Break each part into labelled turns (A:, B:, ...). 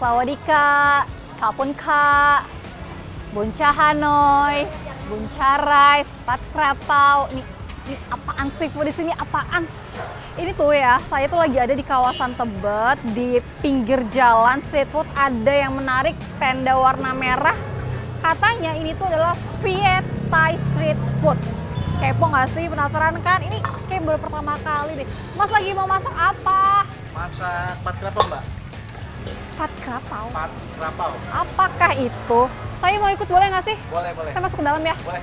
A: Sawadika, Kapun Ka, Bunca Hanoi, Bunca Rice, Pat Krapau. Ini apaan sih di sini, apaan? Ini tuh ya, saya tuh lagi ada di kawasan Tebet, di pinggir jalan street food. Ada yang menarik, tenda warna merah. Katanya ini tuh adalah Viet Thai street food. Kepo nggak sih? Penasaran kan? Ini kayak baru pertama kali deh. Mas lagi mau masak apa?
B: Masak pat krapau, Mbak.
A: Pat krapau?
B: Pat krapau.
A: Apakah itu? Saya mau ikut, boleh nggak sih?
B: Boleh, boleh.
A: Saya masuk ke dalam ya?
B: Boleh.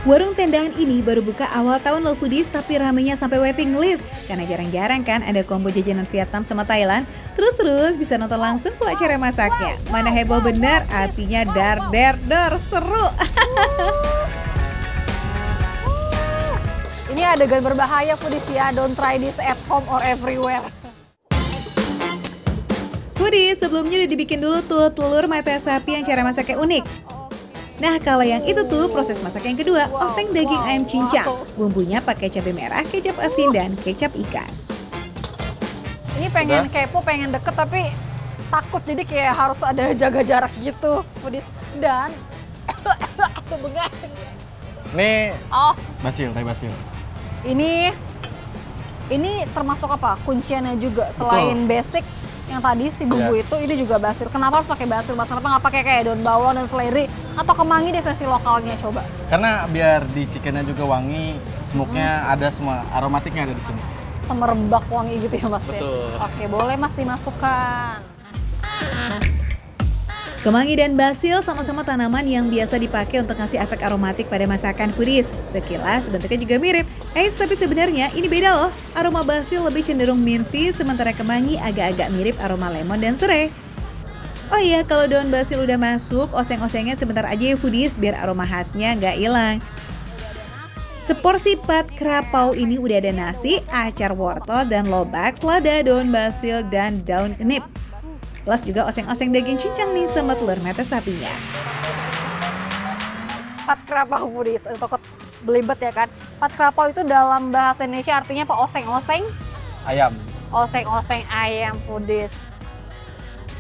C: Warung tendahan ini baru buka awal tahun loh foodies, tapi ramenya sampai waiting list. Karena jarang-jarang kan ada combo jajanan Vietnam sama Thailand. Terus bisa nonton langsung pula cara masaknya. Mana heboh bener, artinya dar seru.
A: Ini adegan berbahaya foodies ya, don't try this at home or everywhere.
C: Foodies, sebelumnya udah dibikin dulu tuh telur mata sapi yang cara masaknya unik. Nah, kalau yang itu tuh proses masak yang kedua, oseng daging ayam cincang. Bumbunya pakai cabai merah, kecap asin, dan kecap ikan.
A: Ini pengen kepo, pengen deket, tapi takut, jadi kayak harus ada jaga jarak gitu, foodies. Dan kebengat.
B: Nih,
A: Oh,
B: basil, Thai basil.
A: ini termasuk apa? Kunciannya juga selain basic yang tadi si bumbu itu, ini juga basil. Kenapa harus pakai basil? Mas, kenapa nggak pakai kayak daun bawang dan seledri atau kemangi deh versi lokalnya coba?
B: Karena biar di chickennya juga wangi, smoke-nya ada semua, aromatiknya ada di sini.
A: Semerbak wangi gitu ya Mas?
B: Betul.
A: Ya? Oke, boleh Mas dimasukkan.
C: Kemangi dan basil sama-sama tanaman yang biasa dipakai untuk ngasih efek aromatik pada masakan foodies. Sekilas bentuknya juga mirip, tapi sebenarnya ini beda loh. Aroma basil lebih cenderung minty, sementara kemangi agak-agak mirip aroma lemon dan serai. Oh iya, kalau daun basil udah masuk, oseng-osengnya sebentar aja ya foodies, biar aroma khasnya nggak hilang. Seporsi pat krapau ini udah ada nasi, acar wortel, dan lobak, selada, daun basil, dan daun kenip. Plus juga oseng-oseng daging cincang nih sama telur mata sapinya.
A: Pat krapau foodies, takut belibet ya kan? Pat krapau itu dalam bahasa Indonesia artinya apa? Oseng-oseng?
B: Ayam.
A: Oseng-oseng ayam foodies.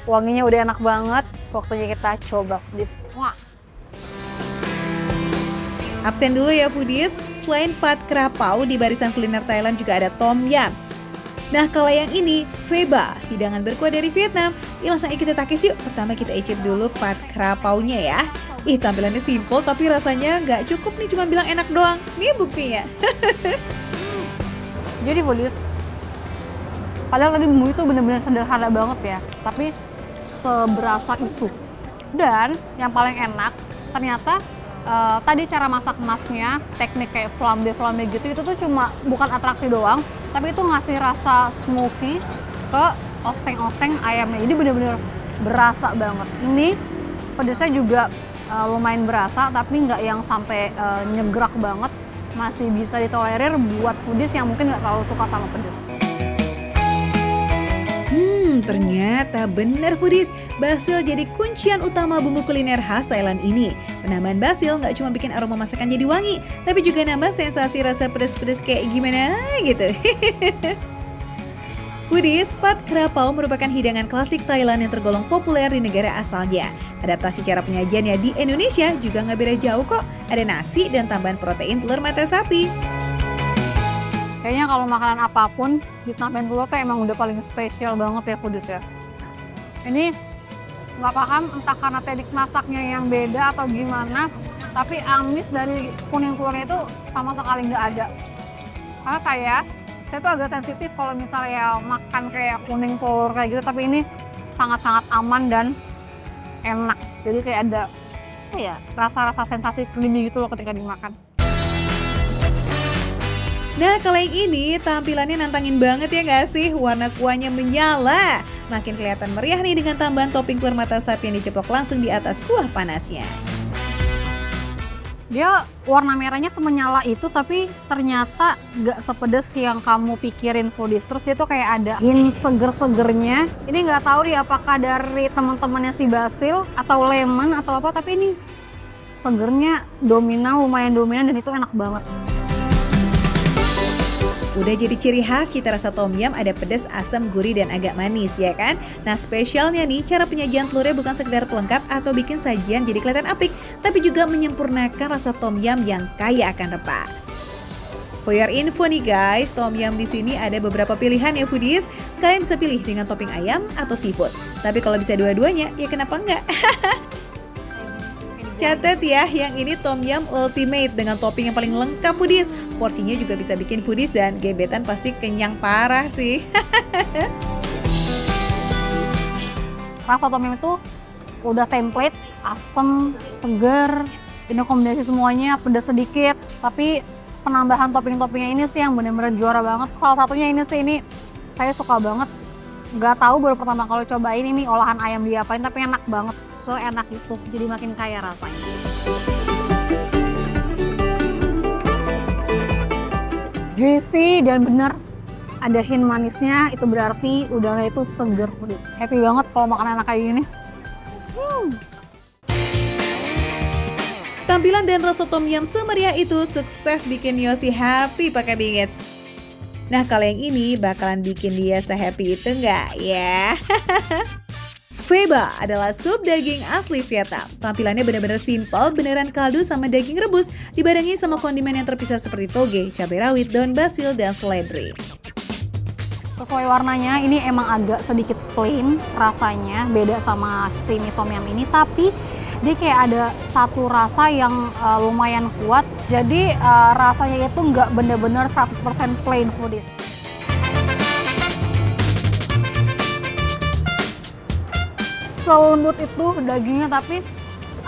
A: Wanginya udah enak banget, waktunya kita coba foodies. Wah.
C: Absen dulu ya foodies, selain pat krapau di barisan kuliner Thailand juga ada tom yum. Nah, kalau yang ini, Pheba, hidangan berkuah dari Vietnam. Langsung kita takis yuk. Pertama kita icip dulu pat krapaunya ya. Tampilannya simple tapi rasanya nggak cukup nih cuma bilang enak doang. Nih buktinya.
A: Jadi foodies, padahal tadi bumbu itu benar-benar sederhana banget ya, tapi seberasa itu. Dan yang paling enak, ternyata tadi cara masak masnya, teknik kayak flambe gitu, itu tuh cuma bukan atraksi doang, tapi itu ngasih rasa smoky ke oseng-oseng ayamnya. Jadi bener-bener berasa banget. Ini pedasnya juga lumayan berasa, tapi nggak yang sampai nyegrak banget. Masih bisa ditolerir buat foodies yang mungkin nggak terlalu suka sama pedas.
C: Ternyata benar foodies, basil jadi kuncian utama bumbu kuliner khas Thailand ini. Penambahan basil nggak cuma bikin aroma masakan jadi wangi, tapi juga nambah sensasi rasa pedas-pedas kayak gimana gitu. Foodies, pat krapau merupakan hidangan klasik Thailand yang tergolong populer di negara asalnya. Adaptasi cara penyajiannya di Indonesia juga nggak beda jauh kok. Ada nasi dan tambahan protein telur mata sapi.
A: Kayaknya kalau makanan apapun ditambahin telur tuh emang udah paling spesial banget ya foodies ya. Ini nggak paham entah karena teknik masaknya yang beda atau gimana, tapi amis dari kuning telurnya itu sama sekali nggak ada. Karena saya tuh agak sensitif kalau misalnya makan kayak kuning telur kayak gitu, tapi ini sangat-sangat aman dan enak. Jadi kayak ada rasa-rasa sensasi creamy gitu loh ketika dimakan.
C: Nah, kalau yang ini tampilannya nantangin banget ya nggak sih? Warna kuahnya menyala. Makin kelihatan meriah nih dengan tambahan topping telur mata sapi yang diceplok langsung di atas kuah panasnya.
A: Dia warna merahnya semenyala itu, tapi ternyata nggak sepedes yang kamu pikirin foodies. Terus dia tuh kayak ada hint seger-segernya. Ini nggak tahu nih apakah dari teman-temannya si basil atau lemon atau apa, tapi ini segernya lumayan dominan dan itu enak banget.
C: Udah jadi ciri khas cita rasa tom yum, ada pedas, asam, gurih, dan agak manis ya kan? Nah spesialnya nih, cara penyajian telurnya bukan sekedar pelengkap atau bikin sajian jadi kelihatan apik, tapi juga menyempurnakan rasa tom yum yang kaya akan rempah. For your info nih guys, tom yum di sini ada beberapa pilihan ya foodies. Kalian bisa pilih dengan topping ayam atau seafood. Tapi kalau bisa dua-duanya, ya kenapa enggak? Catat ya, yang ini tom yum ultimate dengan topping yang paling lengkap foodies. Porsinya juga bisa bikin foodies dan gebetan pasti kenyang parah sih.
A: Rasa tom yum itu udah template, asem, seger, ini kombinasi semuanya, pedas sedikit, tapi penambahan topping-toppingnya ini sih yang bener-bener juara banget. Salah satunya ini sih, ini saya suka banget. Nggak tahu baru pertama kali cobain ini olahan ayam diapain, tapi enak banget. So enak itu, jadi makin kaya rasanya. Juicy dan bener ada hint manisnya, itu berarti udangnya itu seger pedes. Happy banget kalau makan enak kayak gini.
C: Tampilan dan rasa tom yum semeriah itu sukses bikin Yosi happy pakai bingits. Nah kalau yang ini bakalan bikin dia se-happy itu nggak ya? Pho Ba adalah sup daging asli Vietnam. Tampilannya benar-benar simpel, beneran kaldu sama daging rebus, dibarengi sama kondimen yang terpisah seperti toge, cabai rawit, daun basil, dan seledri.
A: Sesuai warnanya, ini emang agak sedikit plain rasanya, beda sama si mie tom yum ini, tapi dia kayak ada satu rasa yang lumayan kuat, jadi rasanya itu nggak bener-bener 100% plain foodies. Selembut itu dagingnya, tapi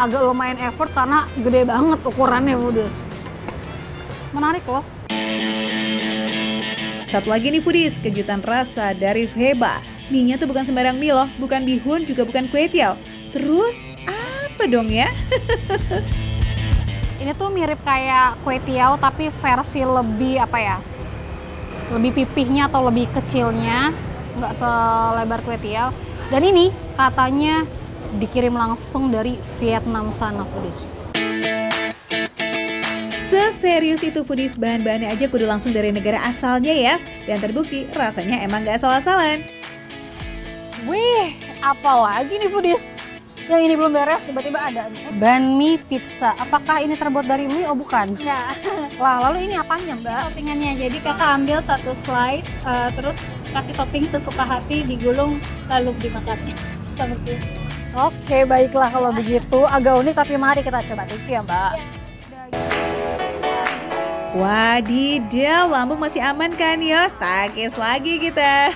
A: agak lumayan effort karena gede banget ukurannya foodies. Menarik loh.
C: Satu lagi nih foodies, kejutan rasa dari Pho Ba. Mie-nya tuh bukan sembarang mie loh, bukan bihun, juga bukan kue tiaw. Terus apa dong ya?
A: Ini tuh mirip kayak kue tiaw tapi versi lebih apa ya? Lebih pipihnya atau lebih kecilnya, nggak selebar kue tiaw. Dan ini katanya dikirim langsung dari Vietnam sana foodies.
C: Seserius itu foodies, bahan-bahannya aja kudu langsung dari negara asalnya ya. Dan terbukti rasanya emang gak salah-salahan.
A: Wih, apa lagi nih foodies? Yang ini belum beres, tiba-tiba ada banh mi pizza. Apakah ini terbuat dari mie? Oh bukan.
D: Enggak.
A: Lah, lalu ini apanya mbak?
D: Toppingannya, jadi kakak ambil satu slice, terus kasih topping sesuka hati, digulung, lalu dimakan. Seperti itu.
A: Oke, baiklah kalau begitu. Agak unik tapi mari kita coba. Thank you ya mbak.
C: Wadidaw, lambung masih aman kan Yos? Takis lagi kita.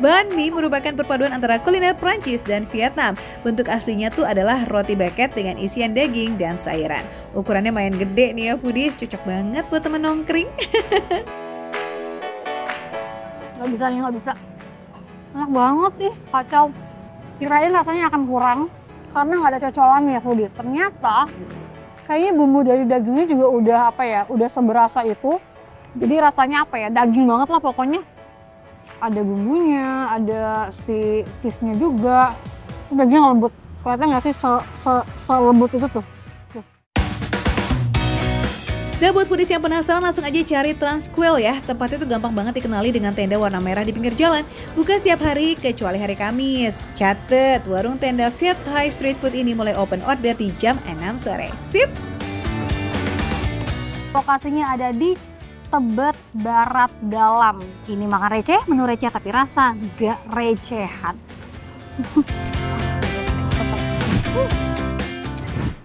C: Banh mi merupakan perpaduan antara kuliner Prancis dan Vietnam. Bentuk aslinya tuh adalah roti baguette dengan isian daging dan sayuran. Ukurannya main gede nih ya foodies, cocok banget buat temen nongkring.
A: Nggak bisa nih, nggak bisa. Enak banget nih, kacau. Kirain rasanya akan kurang karena nggak ada cocolan ya foodies. Ternyata kayaknya bumbu dari dagingnya juga udah apa ya, udah seberasa itu. Jadi rasanya apa ya, daging banget lah pokoknya. Ada bumbunya, ada si cheese-nya juga. Dagingnya lembut. Kelihatan nggak sih selembut itu tuh?
C: Nah buat foodies yang penasaran langsung aja cari Transquail ya. Tempatnya tuh gampang banget dikenali dengan tenda warna merah di pinggir jalan. Buka setiap hari kecuali hari Kamis. Catet, warung tenda Viet Thai Street Food ini mulai open order di jam 6 sore. Sip!
A: Lokasinya ada di Tebet Barat Dalam. Ini makan receh, menu receh tapi rasa gak recehan.